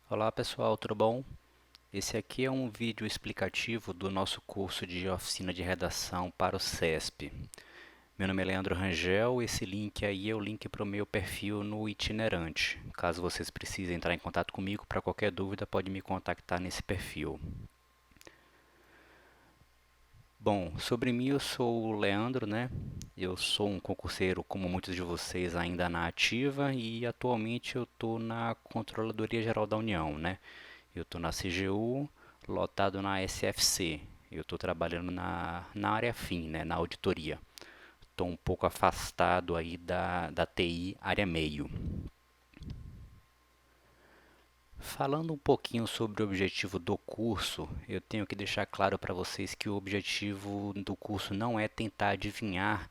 Olá pessoal, tudo bom? Esse aqui é um vídeo explicativo do nosso curso de oficina de redação para o CESP. Meu nome é Leandro Rangel, esse link aí é o link para o meu perfil no Itinerante. Caso vocês precisem entrar em contato comigo para qualquer dúvida, pode me contactar nesse perfil. Bom, sobre mim eu sou o Leandro, né? Eu sou um concurseiro como muitos de vocês ainda na ativa e atualmente eu estou na Controladoria Geral da União, né? Eu estou na CGU, lotado na SFC. Eu estou trabalhando na área fim, né, na auditoria. Estou um pouco afastado aí da TI área meio. Falando um pouquinho sobre o objetivo do curso, eu tenho que deixar claro para vocês que o objetivo do curso não é tentar adivinhar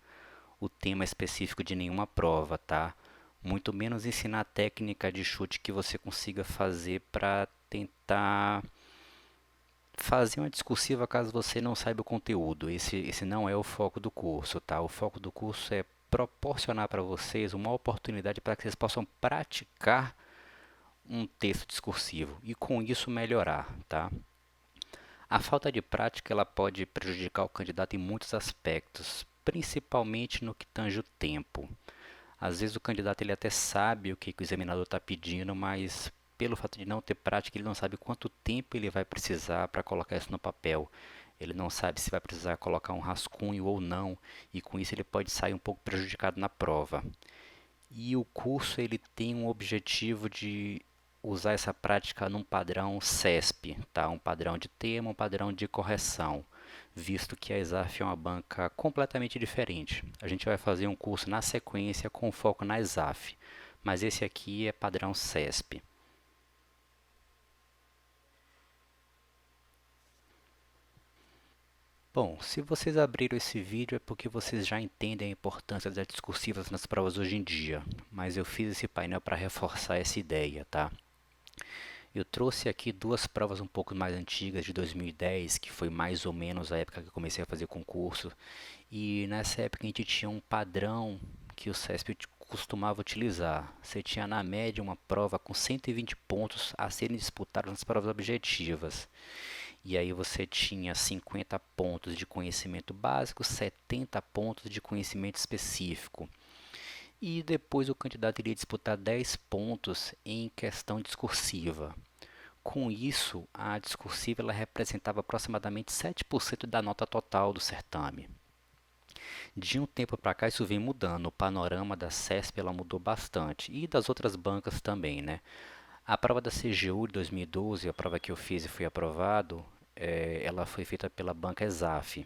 o tema específico de nenhuma prova, tá? Muito menos ensinar a técnica de chute que você consiga fazer para tentar fazer uma discursiva caso você não saiba o conteúdo. Esse não é o foco do curso, tá? O foco do curso é proporcionar para vocês uma oportunidade para que vocês possam praticar um texto discursivo e com isso melhorar, tá? A falta de prática ela pode prejudicar o candidato em muitos aspectos, principalmente no que tange o tempo. Às vezes o candidato ele até sabe o que o examinador está pedindo, mas pelo fato de não ter prática, ele não sabe quanto tempo ele vai precisar para colocar isso no papel. Ele não sabe se vai precisar colocar um rascunho ou não, e com isso ele pode sair um pouco prejudicado na prova. E o curso ele tem um objetivo de usar essa prática num padrão CESP, tá? Um padrão de tema, um padrão de correção, visto que a ESAF é uma banca completamente diferente. A gente vai fazer um curso na sequência com foco na ESAF, mas esse aqui é padrão CESP. Bom, se vocês abriram esse vídeo é porque vocês já entendem a importância das discursivas nas provas hoje em dia, mas eu fiz esse painel para reforçar essa ideia, tá? Eu trouxe aqui duas provas um pouco mais antigas de 2010, que foi mais ou menos a época que eu comecei a fazer concurso. E nessa época a gente tinha um padrão que o CESP costumava utilizar. Você tinha na média uma prova com 120 pontos a serem disputados nas provas objetivas. E aí você tinha 50 pontos de conhecimento básico, 70 pontos de conhecimento específico. E depois o candidato iria disputar 10 pontos em questão discursiva. Com isso, a discursiva ela representava aproximadamente 7% da nota total do certame. De um tempo para cá, isso vem mudando. O panorama da CESP ela mudou bastante e das outras bancas também, né? A prova da CGU de 2012, a prova que eu fiz e fui aprovado, ela foi feita pela banca ESAF.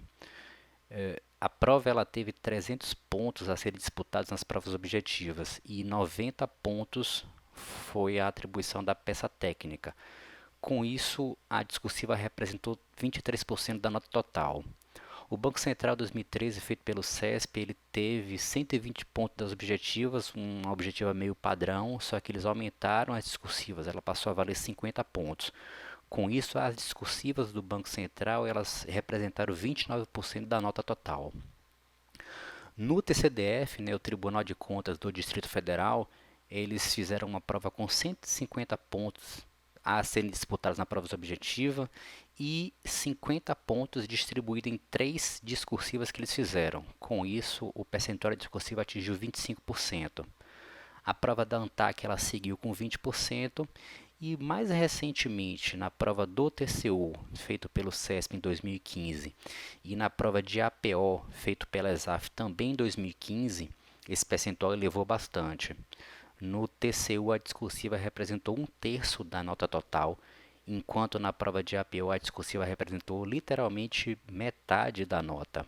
A prova ela teve 300 pontos a serem disputados nas provas objetivas e 90 pontos foi a atribuição da peça técnica. Com isso, a discursiva representou 23% da nota total. O Banco Central 2013, feito pelo CESP, ele teve 120 pontos das objetivas, uma objetiva meio padrão, só que eles aumentaram as discursivas, ela passou a valer 50 pontos. Com isso, as discursivas do Banco Central, elas representaram 29% da nota total. No TCDF, né, o Tribunal de Contas do Distrito Federal, eles fizeram uma prova com 150 pontos a serem disputados na prova objetiva e 50 pontos distribuídos em três discursivas que eles fizeram. Com isso, o percentual discursivo atingiu 25%. A prova da ANTAC ela seguiu com 20% e mais recentemente na prova do TCU, feito pelo CESP em 2015, e na prova de APO, feito pela ESAF também em 2015, esse percentual elevou bastante. No TCU, a discursiva representou um terço da nota total, enquanto na prova de APO a discursiva representou literalmente metade da nota.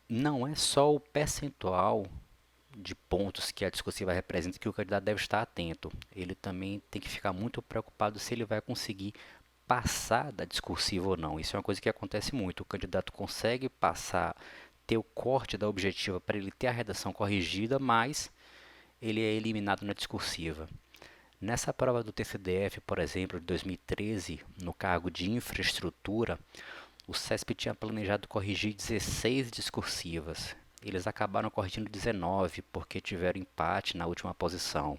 Não é só o percentual de pontos que a discursiva representa que o candidato deve estar atento. Ele também tem que ficar muito preocupado se ele vai conseguir passar da discursiva ou não. Isso é uma coisa que acontece muito. O candidato consegue passar, ter o corte da objetiva para ele ter a redação corrigida, mas ele é eliminado na discursiva. Nessa prova do TCDF, por exemplo, de 2013, no cargo de infraestrutura, o CESP tinha planejado corrigir 16 discursivas. Eles acabaram corrigindo 19 porque tiveram empate na última posição.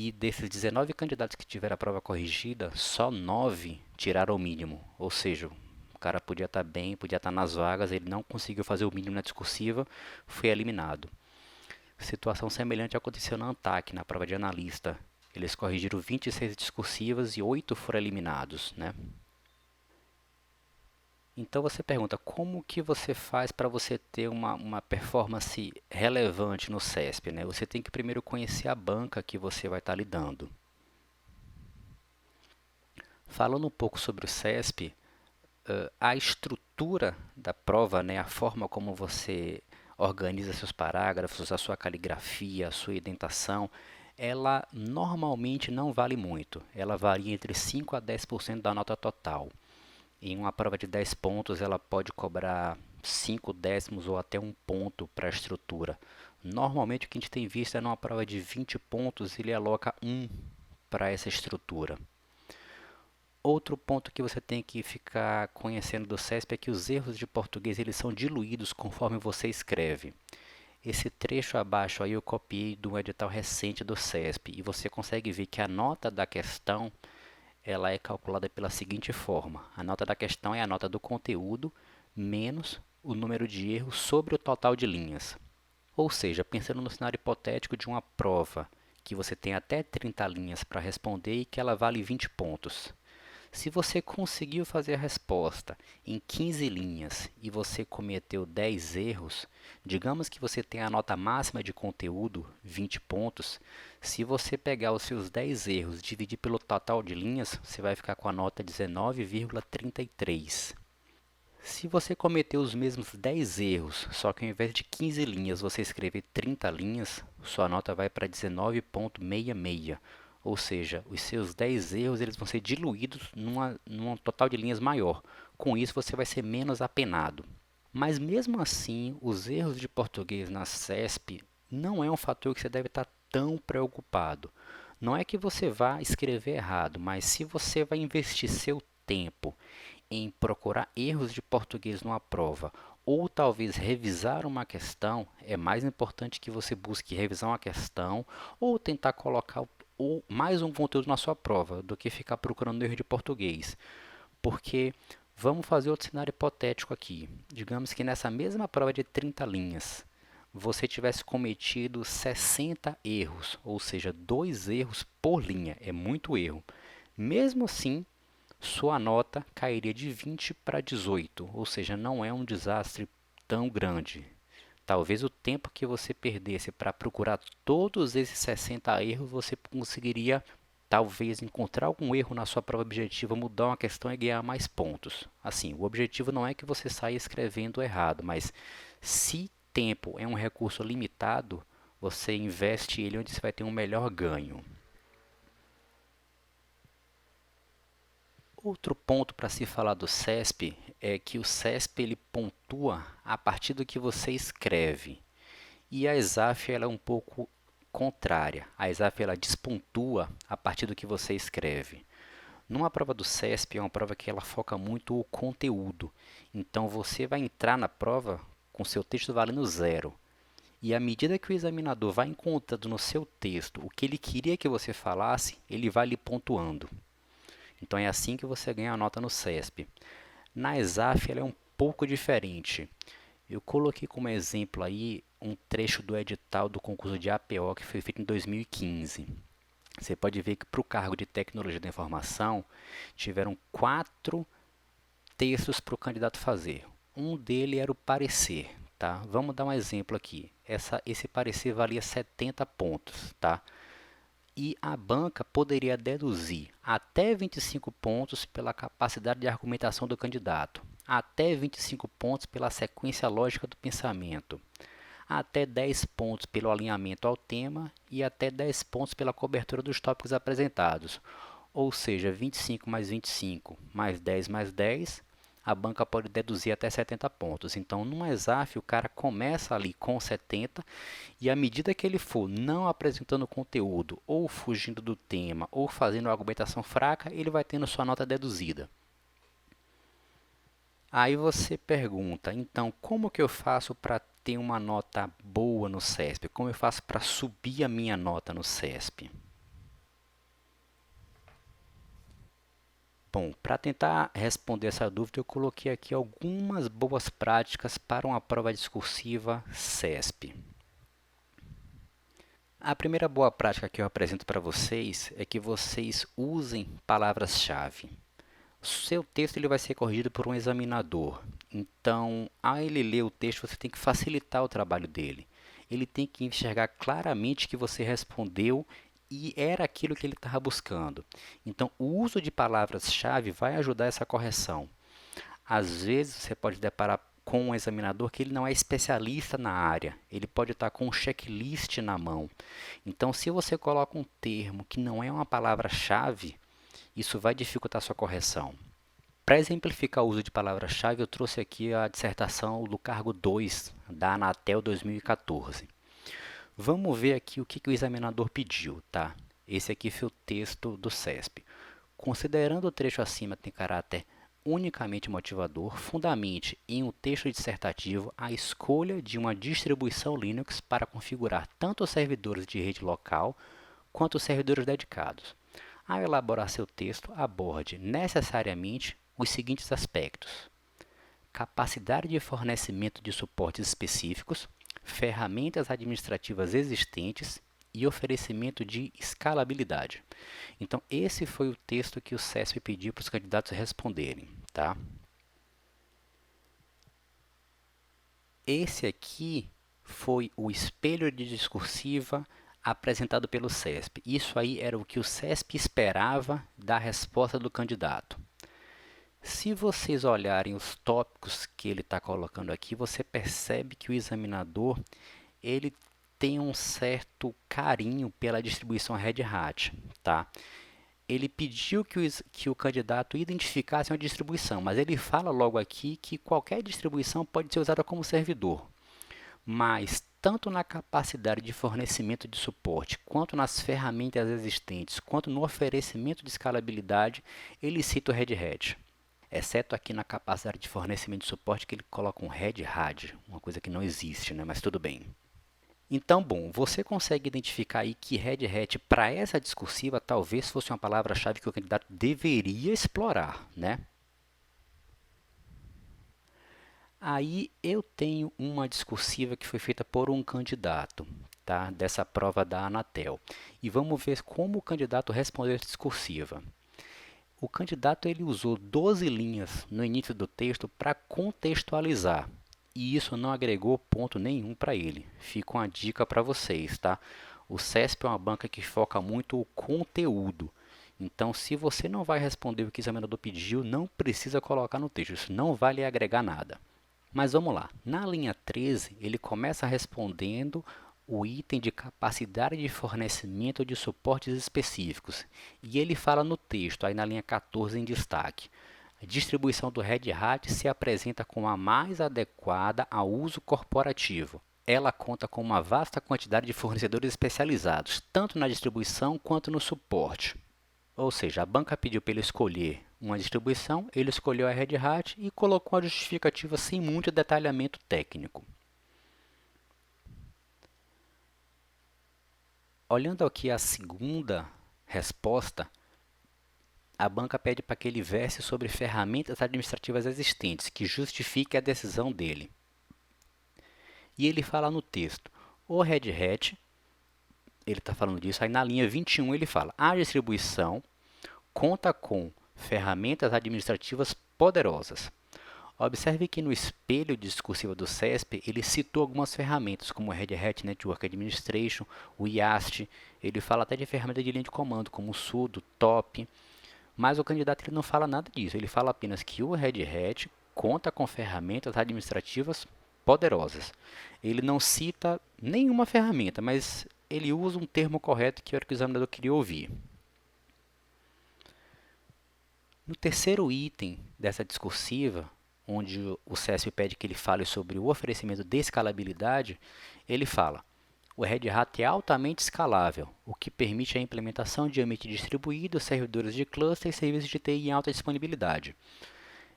E desses 19 candidatos que tiveram a prova corrigida, só 9 tiraram o mínimo. Ou seja, o cara podia estar bem, podia estar nas vagas, ele não conseguiu fazer o mínimo na discursiva, foi eliminado. Situação semelhante aconteceu na ANTAC, na prova de analista. Eles corrigiram 26 discursivas e 8 foram eliminados, né? Então você pergunta, como que você faz para você ter uma performance relevante no CESP, né? Você tem que primeiro conhecer a banca que você vai estar lidando. Falando um pouco sobre o CESP, a estrutura da prova, né, a forma como você organiza seus parágrafos, a sua caligrafia, a sua indentação, ela normalmente não vale muito. Ela varia entre 5 a 10% da nota total. Em uma prova de 10 pontos, ela pode cobrar 5 décimos ou até 1 ponto para a estrutura. Normalmente, o que a gente tem visto é numa prova de 20 pontos, ele aloca 1 para essa estrutura. Outro ponto que você tem que ficar conhecendo do CESP é que os erros de português eles são diluídos conforme você escreve. Esse trecho abaixo aí eu copiei de um edital recente do CESP e você consegue ver que a nota da questão ela é calculada pela seguinte forma. A nota da questão é a nota do conteúdo menos o número de erros sobre o total de linhas. Ou seja, pensando no cenário hipotético de uma prova que você tem até 30 linhas para responder e que ela vale 20 pontos. Se você conseguiu fazer a resposta em 15 linhas e você cometeu 10 erros, digamos que você tem a nota máxima de conteúdo, 20 pontos. Se você pegar os seus 10 erros e dividir pelo total de linhas, você vai ficar com a nota 19,33. Se você cometeu os mesmos 10 erros, só que ao invés de 15 linhas você escrever 30 linhas, sua nota vai para 19,66. Ou seja, os seus 10 erros eles vão ser diluídos num total de linhas maior. Com isso, você vai ser menos apenado. Mas mesmo assim, os erros de português na CESP não é um fator que você deve estar tão preocupado. Não é que você vá escrever errado, mas se você vai investir seu tempo em procurar erros de português numa prova ou talvez revisar uma questão, é mais importante que você busque revisar uma questão ou tentar colocar ou mais um conteúdo na sua prova do que ficar procurando erro de português. Porque vamos fazer outro cenário hipotético aqui. Digamos que nessa mesma prova de 30 linhas, você tivesse cometido 60 erros, ou seja, 2 erros por linha, é muito erro. Mesmo assim, sua nota cairia de 20 para 18, ou seja, não é um desastre tão grande. Talvez o tempo que você perdesse para procurar todos esses 60 erros, você conseguiria talvez encontrar algum erro na sua prova objetiva, mudar uma questão e ganhar mais pontos. Assim, o objetivo não é que você saia escrevendo errado, mas se tempo é um recurso limitado, você investe ele onde você vai ter um melhor ganho. Outro ponto para se falar do CESP é que o CESP ele pontua a partir do que você escreve. E a ESAF ela é um pouco contrária. A ESAF ela despontua a partir do que você escreve. Numa prova do CESP é uma prova que ela foca muito o conteúdo. Então você vai entrar na prova com seu texto valendo 0. E à medida que o examinador vai encontrando no seu texto o que ele queria que você falasse, ele vai lhe pontuando. Então é assim que você ganha a nota no CESP. Na ESAF ela é um pouco diferente. Eu coloquei como exemplo aí um trecho do edital do concurso de APO que foi feito em 2015. Você pode ver que para o cargo de tecnologia da informação tiveram 4 textos para o candidato fazer. Um dele era o parecer, tá? Vamos dar um exemplo aqui. Esse parecer valia 70 pontos, tá? E a banca poderia deduzir até 25 pontos pela capacidade de argumentação do candidato, até 25 pontos pela sequência lógica do pensamento, até 10 pontos pelo alinhamento ao tema e até 10 pontos pela cobertura dos tópicos apresentados. Ou seja, 25 mais 25 mais 10 mais 10, a banca pode deduzir até 70 pontos. Então, no ESAF, o cara começa ali com 70 e à medida que ele for não apresentando conteúdo, ou fugindo do tema, ou fazendo uma argumentação fraca, ele vai tendo sua nota deduzida. Aí você pergunta, então, como que eu faço para ter uma nota boa no CESP? Como eu faço para subir a minha nota no CESP? Bom, para tentar responder essa dúvida, eu coloquei aqui algumas boas práticas para uma prova discursiva CESP. A primeira boa prática que eu apresento para vocês é que vocês usem palavras-chave. O seu texto ele vai ser corrigido por um examinador. Então, ao ele ler o texto, você tem que facilitar o trabalho dele. Ele tem que enxergar claramente que você respondeu e era aquilo que ele estava buscando. Então, o uso de palavras-chave vai ajudar essa correção. Às vezes, você pode deparar com um examinador que ele não é especialista na área. Ele pode estar com um checklist na mão. Então, se você coloca um termo que não é uma palavra-chave, isso vai dificultar a sua correção. Para exemplificar o uso de palavra-chave, eu trouxe aqui a dissertação do cargo 2 da Anatel 2014. Vamos ver aqui o que o examinador pediu, tá? Esse aqui foi o texto do CESP. Considerando o trecho acima tem caráter unicamente motivador, fundamente em um texto dissertativo a escolha de uma distribuição Linux para configurar tanto os servidores de rede local quanto os servidores dedicados. Ao elaborar seu texto, aborde necessariamente os seguintes aspectos: capacidade de fornecimento de suportes específicos, ferramentas administrativas existentes e oferecimento de escalabilidade. Então, esse foi o texto que o CESP pediu para os candidatos responderem, tá? Esse aqui foi o espelho de discursiva apresentado pelo CESP. Isso aí era o que o CESP esperava da resposta do candidato. Se vocês olharem os tópicos que ele está colocando aqui, você percebe que o examinador ele tem um certo carinho pela distribuição Red Hat, tá? Ele pediu que o candidato identificasse uma distribuição, mas ele fala logo aqui que qualquer distribuição pode ser usada como servidor. Mas, tanto na capacidade de fornecimento de suporte, quanto nas ferramentas existentes, quanto no oferecimento de escalabilidade, ele cita o Red Hat. Exceto aqui na capacidade de fornecimento de suporte, que ele coloca um Red Hat, uma coisa que não existe, né? Mas tudo bem. Então, bom, você consegue identificar aí que Red Hat, para essa discursiva, talvez fosse uma palavra-chave que o candidato deveria explorar, né? Aí eu tenho uma discursiva que foi feita por um candidato, tá? Dessa prova da Anatel. E vamos ver como o candidato respondeu essa discursiva. O candidato ele usou 12 linhas no início do texto para contextualizar. E isso não agregou ponto nenhum para ele. Fica uma dica para vocês, tá? O CESP é uma banca que foca muito o conteúdo. Então, se você não vai responder o que o examinador pediu, não precisa colocar no texto. Isso não vai lhe agregar nada. Mas vamos lá. Na linha 13, ele começa respondendo o item de capacidade de fornecimento de suportes específicos. E ele fala no texto, aí na linha 14 em destaque: a distribuição do Red Hat se apresenta como a mais adequada ao uso corporativo. Ela conta com uma vasta quantidade de fornecedores especializados, tanto na distribuição quanto no suporte. Ou seja, a banca pediu para ele escolher uma distribuição, ele escolheu a Red Hat e colocou a justificativa sem muito detalhamento técnico. Olhando aqui a segunda resposta, a banca pede para que ele verse sobre ferramentas administrativas existentes que justifiquem a decisão dele. E ele fala no texto: o Red Hat, ele está falando disso, aí na linha 21 ele fala: a distribuição conta com ferramentas administrativas poderosas. Observe que no espelho discursivo do CESP, ele citou algumas ferramentas, como o Red Hat Network Administration, o IAST, ele fala até de ferramentas de linha de comando, como o sudo, top, mas o candidato ele não fala nada disso, ele fala apenas que o Red Hat conta com ferramentas administrativas poderosas. Ele não cita nenhuma ferramenta, mas ele usa um termo correto que era o que o examinador queria ouvir. No terceiro item dessa discursiva, onde o CESP pede que ele fale sobre o oferecimento de escalabilidade, ele fala: o Red Hat é altamente escalável, o que permite a implementação de ambiente distribuído, servidores de cluster e serviços de TI em alta disponibilidade.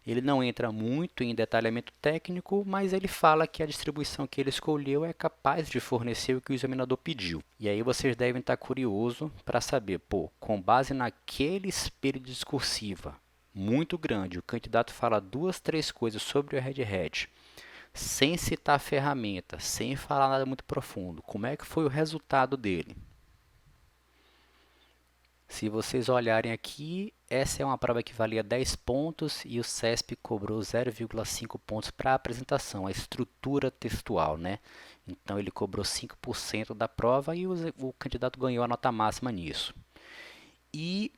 Ele não entra muito em detalhamento técnico, mas ele fala que a distribuição que ele escolheu é capaz de fornecer o que o examinador pediu. E aí vocês devem estar curiosos para saber, com base naquele espelho discursiva, muito grande, o candidato fala duas, três coisas sobre o Red Hat, sem citar a ferramenta, sem falar nada muito profundo, como é que foi o resultado dele? Se vocês olharem aqui, essa é uma prova que valia 10 pontos e o CESP cobrou 0,5 pontos para a apresentação, a estrutura textual, né? Então ele cobrou 5% da prova e o candidato ganhou a nota máxima nisso. E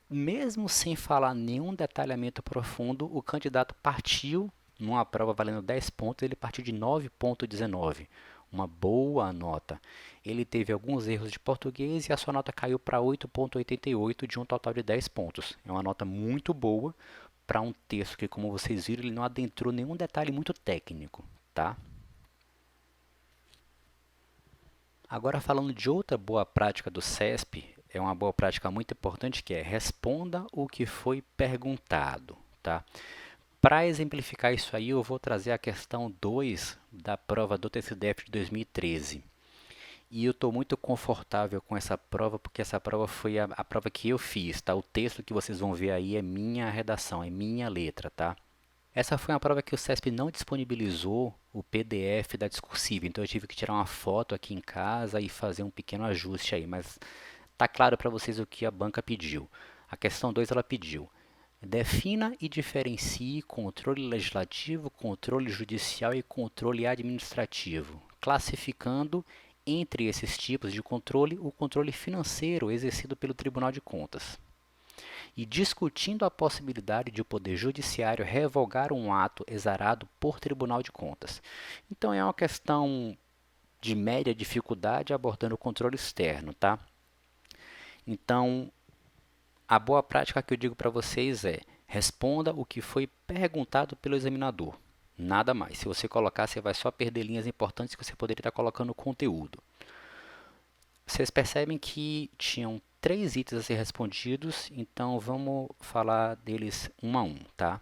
mesmo sem falar nenhum detalhamento profundo, o candidato partiu, numa prova valendo 10 pontos, ele partiu de 9,19, uma boa nota. Ele teve alguns erros de português e a sua nota caiu para 8,88 de um total de 10 pontos. É uma nota muito boa para um texto que, como vocês viram, ele não adentrou nenhum detalhe muito técnico, tá? Agora falando de outra boa prática do CESP, é uma boa prática muito importante que é responda o que foi perguntado, tá? Para exemplificar isso aí, eu vou trazer a questão 2 da prova do TCDF de 2013. E eu estou muito confortável com essa prova, porque essa prova foi a prova que eu fiz, tá? O texto que vocês vão ver aí é minha redação, é minha letra, tá? Essa foi uma prova que o CESP não disponibilizou o PDF da discursiva, então eu tive que tirar uma foto aqui em casa e fazer um pequeno ajuste aí, mas tá claro para vocês o que a banca pediu. A questão 2 ela pediu: defina e diferencie controle legislativo, controle judicial e controle administrativo, classificando entre esses tipos de controle o controle financeiro exercido pelo Tribunal de Contas e discutindo a possibilidade de o Poder Judiciário revogar um ato exarado por Tribunal de Contas. Então é uma questão de média dificuldade abordando o controle externo, tá? Então, a boa prática que eu digo para vocês é: responda o que foi perguntado pelo examinador. Nada mais. Se você colocar, você vai só perder linhas importantes que você poderia estar colocando no conteúdo. Vocês percebem que tinham 3 itens a ser respondidos, então vamos falar deles um a um, tá?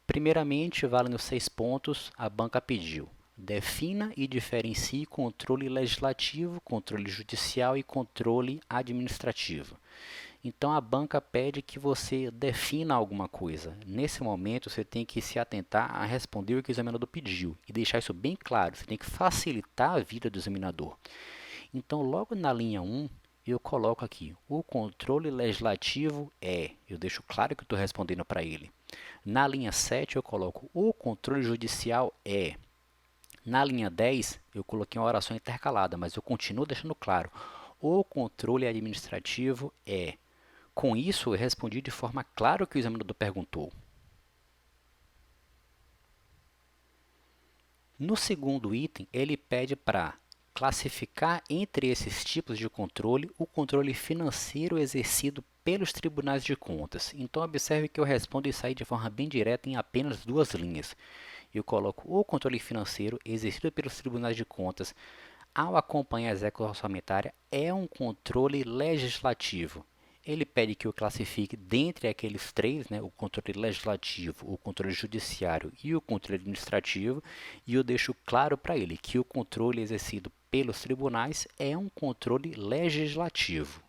Primeiramente, valendo 6 pontos, a banca pediu: defina e diferencie controle legislativo, controle judicial e controle administrativo. Então a banca pede que você defina alguma coisa. Nesse momento você tem que se atentar a responder o que o examinador pediu e deixar isso bem claro. Você tem que facilitar a vida do examinador. Então logo na linha 1 eu coloco aqui: o controle legislativo é. Eu deixo claro que estou respondendo para ele. Na linha 7 eu coloco: o controle judicial é. Na linha 10 eu coloquei uma oração intercalada, mas eu continuo deixando claro: o controle administrativo é. Com isso, eu respondi de forma clara o que o examinador perguntou. No segundo item, ele pede para classificar entre esses tipos de controle o controle financeiro exercido pelos tribunais de contas. Então, observe que eu respondo isso aí de forma bem direta em apenas 2 linhas. Eu coloco: o controle financeiro exercido pelos tribunais de contas ao acompanhar a execução orçamentária é um controle legislativo. Ele pede que eu classifique dentre aqueles 3, né, o controle legislativo, o controle judiciário e o controle administrativo, e eu deixo claro para ele que o controle exercido pelos tribunais é um controle legislativo.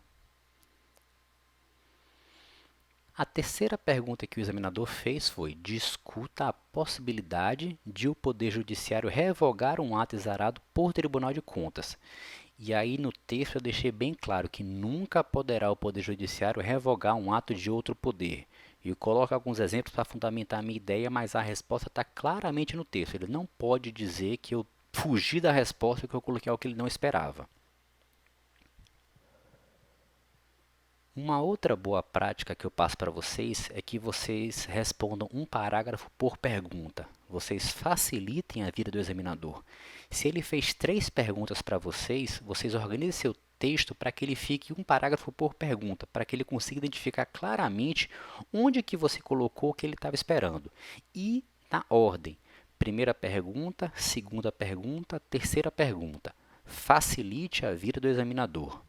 A terceira pergunta que o examinador fez foi: discuta a possibilidade de o Poder Judiciário revogar um ato exarado por Tribunal de Contas. E aí no texto eu deixei bem claro que nunca poderá o Poder Judiciário revogar um ato de outro poder. E eu coloco alguns exemplos para fundamentar a minha ideia, mas a resposta está claramente no texto. Ele não pode dizer que eu fugi da resposta e que eu coloquei algo que ele não esperava. Uma outra boa prática que eu passo para vocês é que vocês respondam um parágrafo por pergunta. Vocês facilitem a vida do examinador. Se ele fez 3 perguntas para vocês, vocês organizem seu texto para que ele fique um parágrafo por pergunta, para que ele consiga identificar claramente onde que você colocou o que ele estava esperando. E na ordem: primeira pergunta, segunda pergunta, terceira pergunta. Facilite a vida do examinador.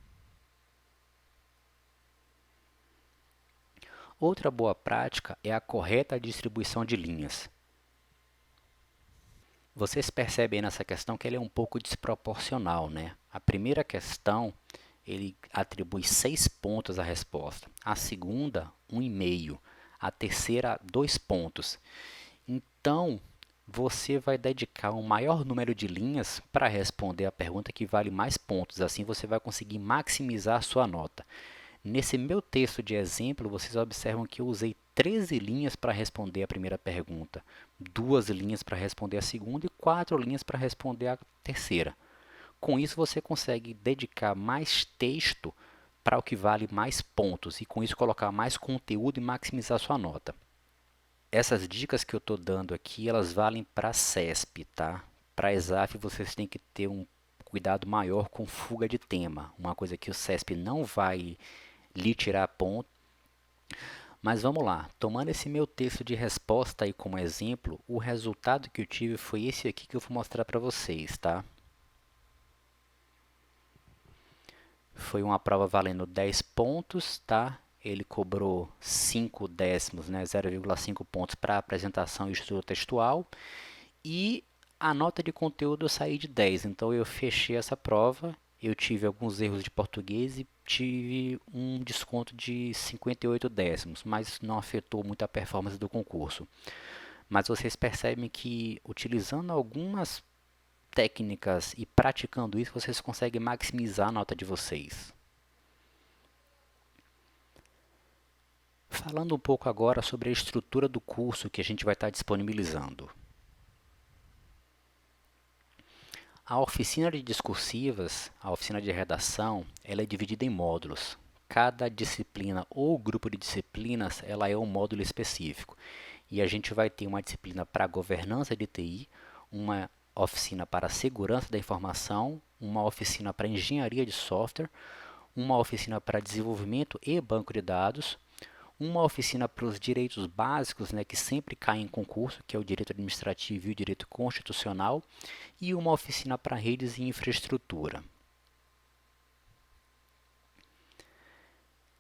Outra boa prática é a correta distribuição de linhas. Vocês percebem nessa questão que ela é um pouco desproporcional, né? A primeira questão, ele atribui 6 pontos à resposta. A segunda, 1,5. A terceira, 2 pontos. Então, você vai dedicar um maior número de linhas para responder a pergunta que vale mais pontos. Assim, você vai conseguir maximizar a sua nota. Nesse meu texto de exemplo, vocês observam que eu usei 13 linhas para responder a primeira pergunta, 2 linhas para responder a segunda e 4 linhas para responder a terceira. Com isso, você consegue dedicar mais texto para o que vale mais pontos e com isso colocar mais conteúdo e maximizar sua nota. Essas dicas que eu estou dando aqui, elas valem para a CESP, tá? Para a ESAF, vocês têm que ter um cuidado maior com fuga de tema, uma coisa que o CESP não vai lhe tirar ponto. Mas vamos lá, tomando esse meu texto de resposta aí como exemplo, o resultado que eu tive foi esse aqui que eu vou mostrar para vocês, tá? Foi uma prova valendo 10 pontos, tá? Ele cobrou 5 décimos, né, 0,5 pontos para apresentação e estrutura textual. E a nota de conteúdo eu saí de 10, então eu fechei essa prova. Eu tive alguns erros de português e tive um desconto de 58 décimos, mas não afetou muito a performance do concurso. Mas vocês percebem que utilizando algumas técnicas e praticando isso, vocês conseguem maximizar a nota de vocês. Falando um pouco agora sobre a estrutura do curso que a gente vai estar disponibilizando. A oficina de discursivas, a oficina de redação, ela é dividida em módulos. Cada disciplina ou grupo de disciplinas, ela é um módulo específico. E a gente vai ter uma disciplina para governança de TI, uma oficina para segurança da informação, uma oficina para engenharia de software, uma oficina para desenvolvimento e banco de dados, uma oficina para os direitos básicos, né, que sempre caem em concurso, que é o direito administrativo e o direito constitucional, e uma oficina para redes e infraestrutura.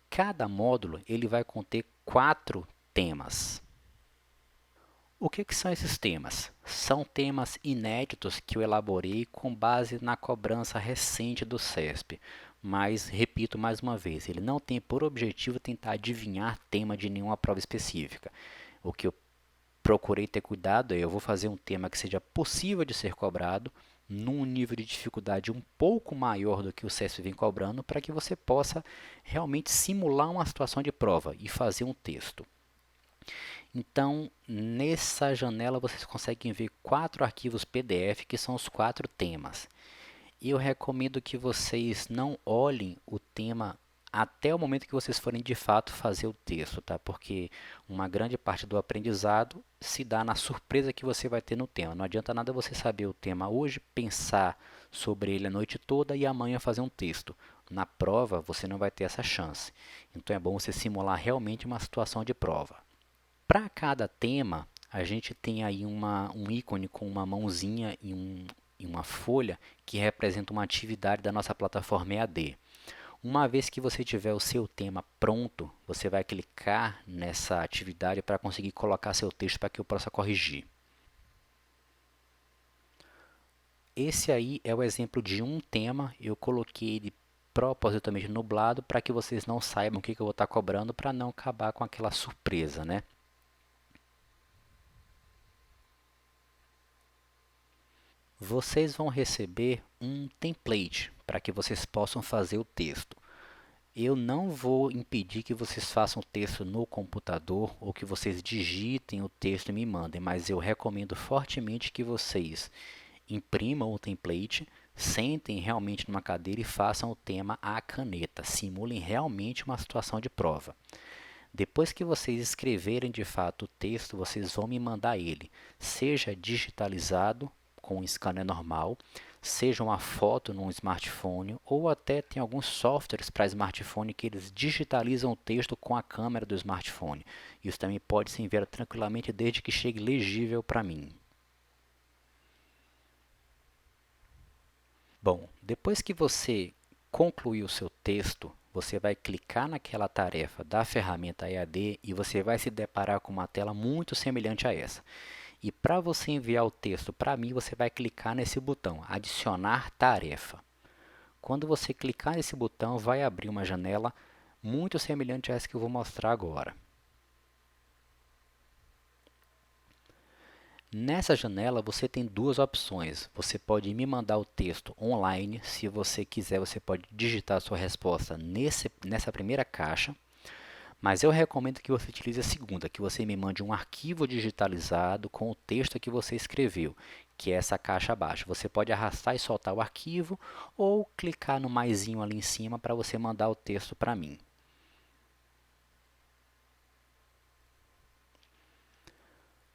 Cada módulo ele vai conter 4 temas. O que são esses temas? São temas inéditos que eu elaborei com base na cobrança recente do CESP. Mas, repito mais uma vez, ele não tem por objetivo tentar adivinhar tema de nenhuma prova específica. O que eu procurei ter cuidado é, eu vou fazer um tema que seja possível de ser cobrado, num nível de dificuldade um pouco maior do que o CESP vem cobrando, para que você possa realmente simular uma situação de prova e fazer um texto. Então, nessa janela vocês conseguem ver 4 arquivos PDF, que são os 4 temas. Eu recomendo que vocês não olhem o tema até o momento que vocês forem de fato fazer o texto, tá? Porque uma grande parte do aprendizado se dá na surpresa que você vai ter no tema. Não adianta nada você saber o tema hoje, pensar sobre ele a noite toda e amanhã fazer um texto. Na prova você não vai ter essa chance. Então é bom você simular realmente uma situação de prova. Para cada tema, a gente tem aí um ícone com uma mãozinha e uma folha que representa uma atividade da nossa plataforma EAD. Uma vez que você tiver o seu tema pronto, você vai clicar nessa atividade para conseguir colocar seu texto para que eu possa corrigir. Esse aí é o exemplo de um tema, eu coloquei ele propositalmente nublado para que vocês não saibam o que eu vou estar cobrando para não acabar com aquela surpresa, né? Vocês vão receber um template para que vocês possam fazer o texto. Eu não vou impedir que vocês façam o texto no computador ou que vocês digitem o texto e me mandem, mas eu recomendo fortemente que vocês imprimam o template, sentem realmente numa cadeira e façam o tema à caneta, simulem realmente uma situação de prova. Depois que vocês escreverem de fato o texto, vocês vão me mandar ele, seja digitalizado com um scanner normal, seja uma foto num smartphone ou até tem alguns softwares para smartphone que eles digitalizam o texto com a câmera do smartphone. Isso também pode ser enviado tranquilamente desde que chegue legível para mim. Bom, depois que você concluir o seu texto, você vai clicar naquela tarefa da ferramenta EAD e você vai se deparar com uma tela muito semelhante a essa. E para você enviar o texto para mim, você vai clicar nesse botão, adicionar tarefa. Quando você clicar nesse botão, vai abrir uma janela muito semelhante a essa que eu vou mostrar agora. Nessa janela você tem duas opções. Você pode me mandar o texto online. Se você quiser, você pode digitar a sua resposta nessa primeira caixa. Mas eu recomendo que você utilize a segunda, que você me mande um arquivo digitalizado com o texto que você escreveu, que é essa caixa abaixo. Você pode arrastar e soltar o arquivo ou clicar no maisinho ali em cima para você mandar o texto para mim.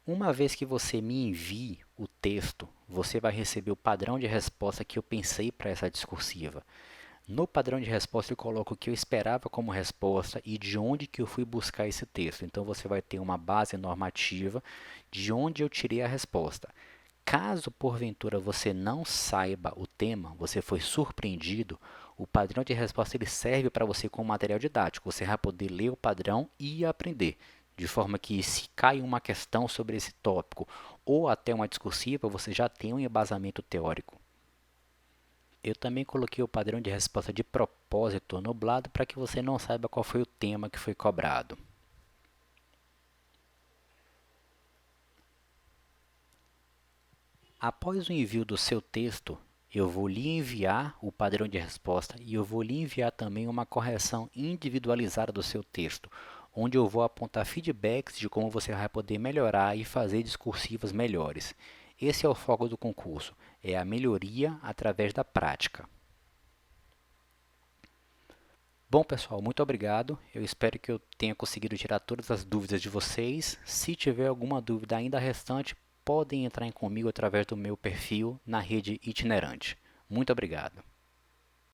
Uma vez que você me envie o texto, você vai receber o padrão de resposta que eu pensei para essa discursiva. No padrão de resposta eu coloco o que eu esperava como resposta e de onde que eu fui buscar esse texto. Então você vai ter uma base normativa de onde eu tirei a resposta. Caso porventura você não saiba o tema, você foi surpreendido, o padrão de resposta ele serve para você como material didático. Você vai poder ler o padrão e aprender. De forma que se cai uma questão sobre esse tópico ou até uma discursiva, você já tem um embasamento teórico. Eu também coloquei o padrão de resposta de propósito nublado para que você não saiba qual foi o tema que foi cobrado. Após o envio do seu texto, eu vou lhe enviar o padrão de resposta e eu vou lhe enviar também uma correção individualizada do seu texto, onde eu vou apontar feedbacks de como você vai poder melhorar e fazer discursivas melhores. Esse é o foco do concurso, é a melhoria através da prática. Bom, pessoal, muito obrigado. Eu espero que eu tenha conseguido tirar todas as dúvidas de vocês. Se tiver alguma dúvida ainda restante, podem entrar comigo através do meu perfil na rede itinerante. Muito obrigado.